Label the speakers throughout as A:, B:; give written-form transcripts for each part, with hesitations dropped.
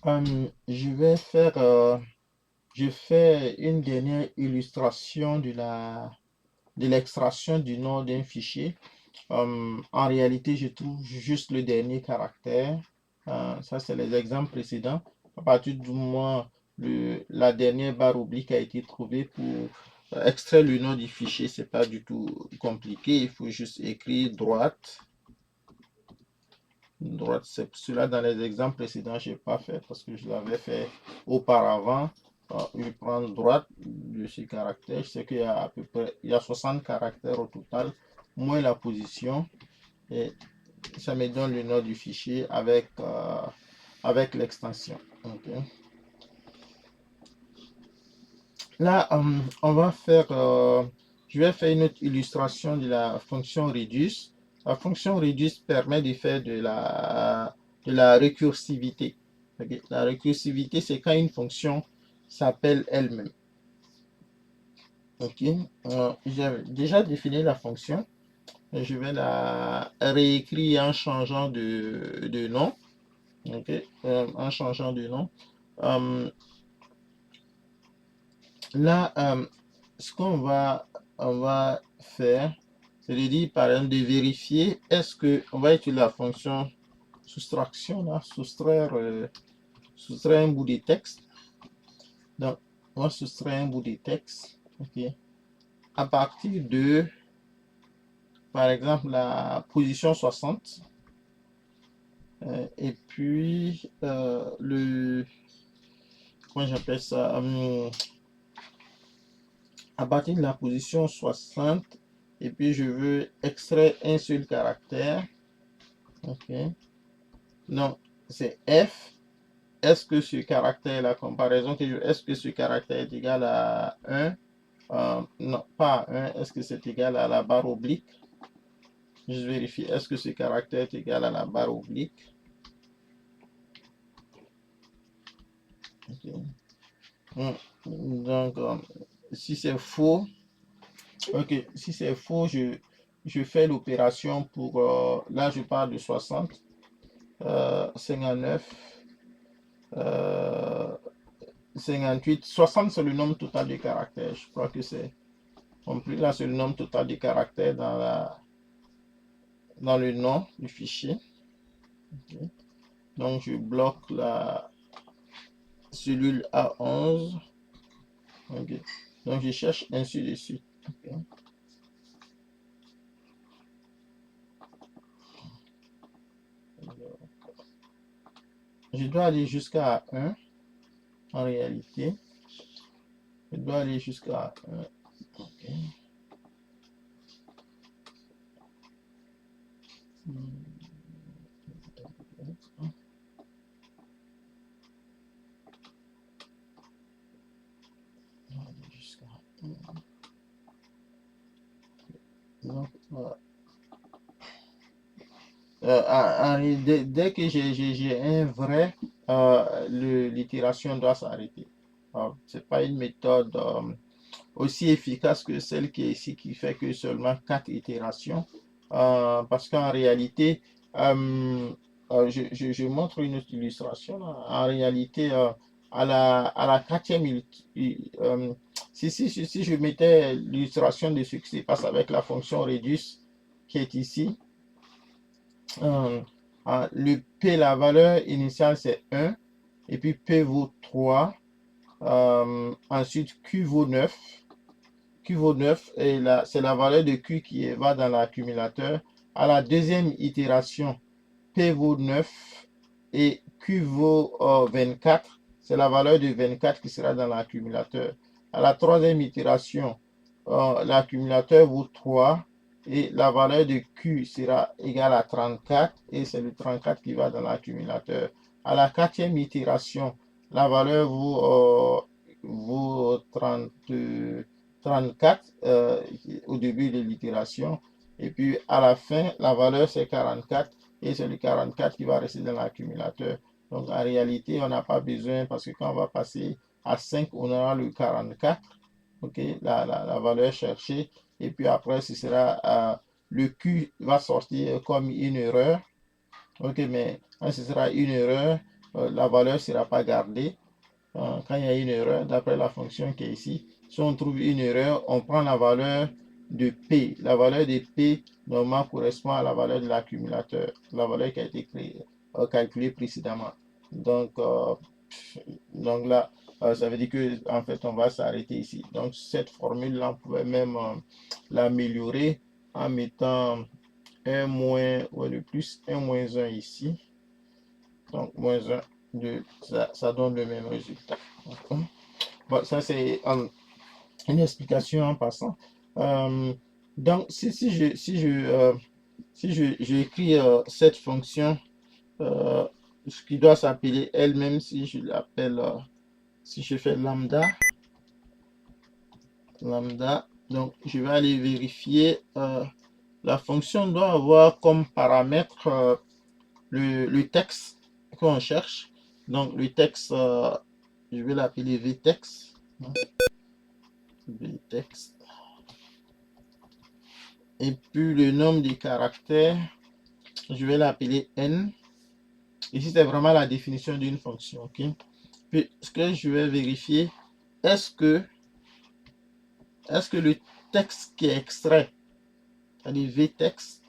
A: Je fais une dernière illustration de l'extraction du nom d'un fichier. En réalité, je trouve juste le dernier caractère. Ça, c'est les exemples précédents. À partir du moment où la dernière barre oblique a été trouvée pour extraire le nom du fichier, c'est pas du tout compliqué. Il faut juste écrire droite. Droite, c'est cela dans les exemples précédents, je n'ai pas fait parce que je l'avais fait auparavant. Je prends droite de ce caractère. Je sais qu'il y a à peu près il y a 60 caractères au total, moins la position. Et ça me donne le nom du fichier avec l'extension. Okay. Là, je vais faire une autre illustration de la fonction reduce. La fonction reduce permet de faire de la récursivité. Okay. La récursivité, c'est quand une fonction s'appelle elle-même. Ok. J'ai déjà défini la fonction. Je vais la réécrire en changeant de nom. Ok. En changeant de nom. Là, ce on va faire, c'est de dire, par exemple, de vérifier est-ce que, on va utiliser la fonction soustraction, là, soustraire un bout de texte. Donc, on va soustraire un bout de texte, ok, à partir de, par exemple, la position 60, et puis comment j'appelle ça, à partir de la position 60, et puis je veux extraire un seul caractère. Ok. Donc, c'est F. Est-ce que ce caractère, la comparaison que je est-ce que ce caractère est égal à 1? Non, pas 1. Est-ce que c'est égal à la barre oblique? Je vérifie. Est-ce que ce caractère est égal à la barre oblique? Okay. Donc, si c'est faux, ok, si c'est faux, je fais l'opération pour, là je parle de 60, 59, 58, 60 c'est le nombre total de caractères. Je crois que c'est compris. Là, c'est le nombre total de caractères dans le nom du fichier. Okay. Donc, je bloque la cellule A11. Okay. Donc, je cherche ainsi de suite. Okay. Je dois aller jusqu'à 1 en réalité. Je dois aller jusqu'à 1. Okay. Donc, voilà. Dès que j'ai un vrai, l'itération doit s'arrêter. C'est pas une méthode aussi efficace que celle qui est ici, qui fait que seulement 4 itérations. Parce qu'en réalité, je montre une autre illustration. Là. En réalité, à la quatrième, si je mettais l'illustration de ce qui se passe avec la fonction reduce qui est ici, le P, la valeur initiale, c'est 1, et puis P vaut 3, ensuite Q vaut 9. Q vaut 9 et c'est la valeur de Q qui va dans l'accumulateur. À la deuxième itération, P vaut 9 et Q vaut 24. C'est la valeur de 24 qui sera dans l'accumulateur. À la troisième itération, l'accumulateur vaut 3 et la valeur de Q sera égale à 34 et c'est le 34 qui va dans l'accumulateur. À la quatrième itération, la valeur vaut 34 au début de l'itération et puis à la fin, la valeur c'est 44 et c'est le 44 qui va rester dans l'accumulateur. Donc en réalité, on n'a pas besoin parce que quand on va passer à 5, on aura le 44, ok, la valeur cherchée. Et puis après, ce sera le Q va sortir comme une erreur. Ok, mais ce sera une erreur. la valeur ne sera pas gardée. Quand il y a une erreur, d'après la fonction qui est ici, si on trouve une erreur, on prend la valeur de P. La valeur de P, normalement, correspond à la valeur de l'accumulateur, la valeur qui a été calculée précédemment. Donc là, ça veut dire que en fait, on va s'arrêter ici. Donc, cette formule-là, on pouvait même l'améliorer en mettant un moins, ou le plus, un moins 1 ici. Donc, moins 1, 2, ça donne le même résultat. Bon, ça, c'est une explication en passant. Donc, j'écris cette fonction, ce qui doit s'appeler elle-même, si je l'appelle, si je fais lambda, donc je vais aller vérifier. La fonction doit avoir comme paramètre le texte qu'on cherche. Donc, le texte, je vais l'appeler vtext. Vtext. Et puis, le nombre de caractères, je vais l'appeler n. Ici, c'est vraiment la définition d'une fonction. Ok. Puis, ce que je vais vérifier, est-ce que le texte qui est extrait, c'est-à-dire vtext,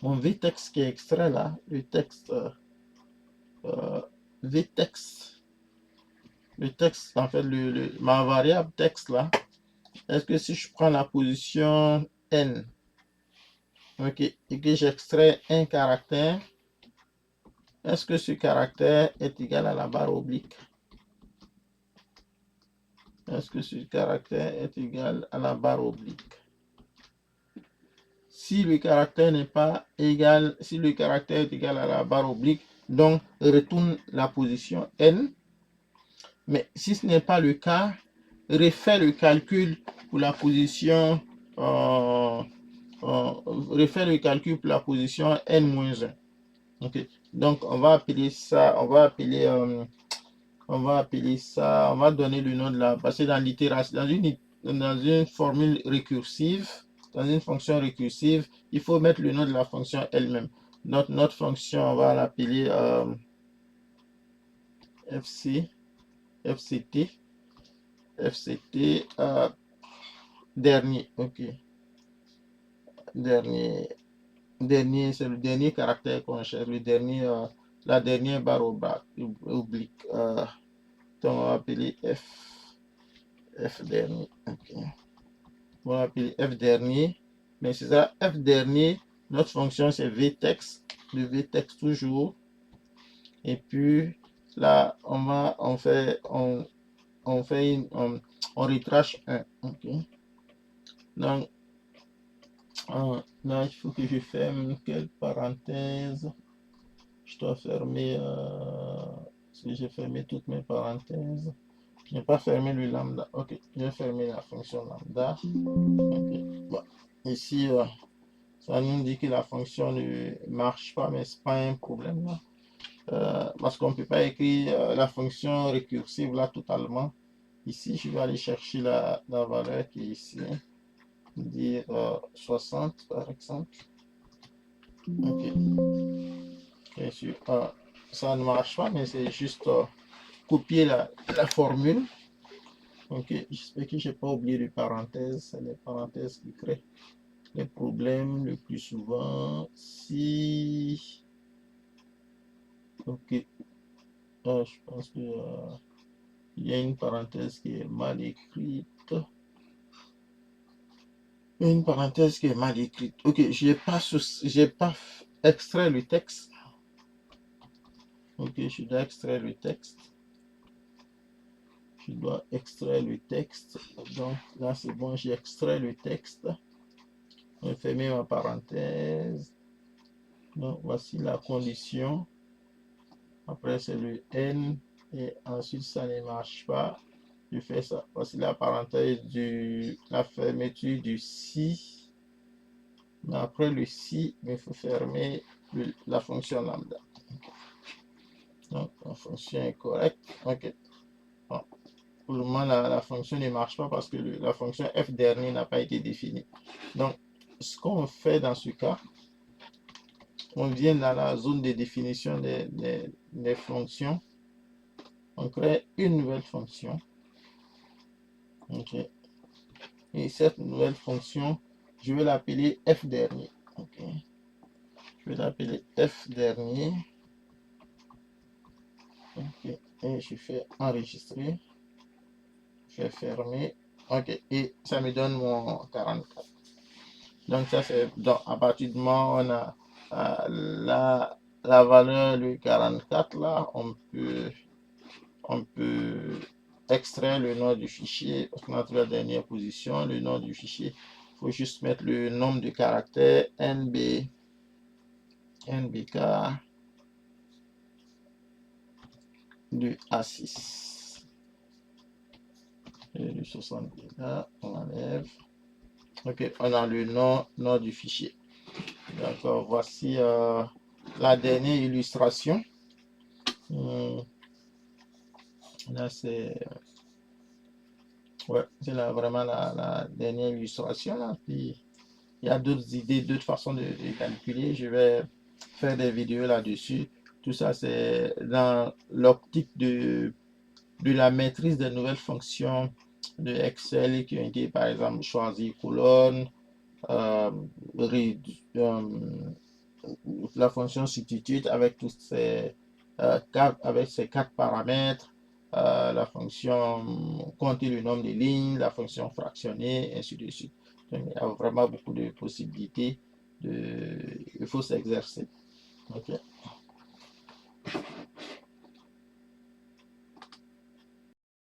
A: mon vtext qui est extrait là, le texte vtext, le texte, en fait, ma variable texte là, est-ce que si je prends la position n, ok, et que j'extrais un caractère, est-ce que ce caractère est égal à la barre oblique? Est-ce que ce caractère est égal à la barre oblique? Si le caractère n'est pas égal, si le caractère est égal à la barre oblique, donc retourne la position n. Mais si ce n'est pas le cas, refait le calcul pour la position refait le calcul pour la position n-1. Ok. Donc on va appeler ça, on va donner le nom de la, parce que dans l'itération, dans une formule récursive, dans une fonction récursive, il faut mettre le nom de la fonction elle-même. Notre fonction, on va l'appeler fct dernier. Ok. Dernier, c'est le dernier caractère qu'on cherche, la dernière barre oblique. Donc on va appeler f dernier. Ok. On va appeler f dernier. Mais c'est ça, f dernier, notre fonction c'est vtext, le vtext toujours. Et puis là, on retrace 1. Ok. Donc là, il faut que je ferme quelle parenthèse. Je dois fermer, si j'ai fermé toutes mes parenthèses. Je n'ai pas fermé le lambda. Ok, j'ai fermé la fonction lambda. Ok, bon. Ici, ça nous dit que la fonction ne marche pas, mais ce n'est pas un problème là. Parce qu'on ne peut pas écrire la fonction récursive là totalement. Ici, je vais aller chercher la valeur qui est ici. Dire 60 par exemple. Ok. Bien sûr, ça ne marche pas, mais c'est juste copier la formule. Ok, j'espère que je n'ai pas oublié les parenthèses. C'est les parenthèses qui créent les problèmes le plus souvent. Si. Ok. Je pense que il y a une parenthèse qui est mal écrite. Une parenthèse qui est mal écrite. Ok, j'ai pas extrait le texte. Ok, je dois extraire le texte. Je dois extraire le texte. Donc là, c'est bon, j'ai extrait le texte. Je vais fermer ma parenthèse. Donc voici la condition. Après, c'est le n. Et ensuite, ça ne marche pas. Je fais ça. Voici la parenthèse la fermeture du si. Mais après le si, il faut fermer la fonction lambda. Donc, la fonction est correcte. Ok. Bon. Pour le moment, la fonction ne marche pas parce que la fonction f dernier n'a pas été définie. Donc, ce qu'on fait dans ce cas, on vient dans la zone de définition des fonctions. On crée une nouvelle fonction. OK. Et cette nouvelle fonction, je vais l'appeler f dernier. OK. Je vais l'appeler f dernier. OK. Et je fais enregistrer. Je vais fermer. OK. Et ça me donne mon 44. Donc ça c'est donc à partir du moment où on a la valeur de 44 là, on peut extraire le nom du fichier. Notre la dernière position, le nom du fichier. Il faut juste mettre le nombre de caractères NBK de A6. Et le 70 là, on enlève. Ok, on a le nom du fichier. D'accord, voici la dernière illustration. Là, c'est vraiment la dernière illustration. Là. Puis, il y a d'autres idées, d'autres façons de calculer. Je vais faire des vidéos là-dessus. Tout ça, c'est dans l'optique de la maîtrise des nouvelles fonctions de Excel qui ont été, par exemple, choisies colonne, la fonction substitute avec tous ces quatre paramètres, la fonction compter le nombre de lignes, la fonction fractionner, ainsi de suite. Donc, il y a vraiment beaucoup de possibilités. Il faut s'exercer. Okay.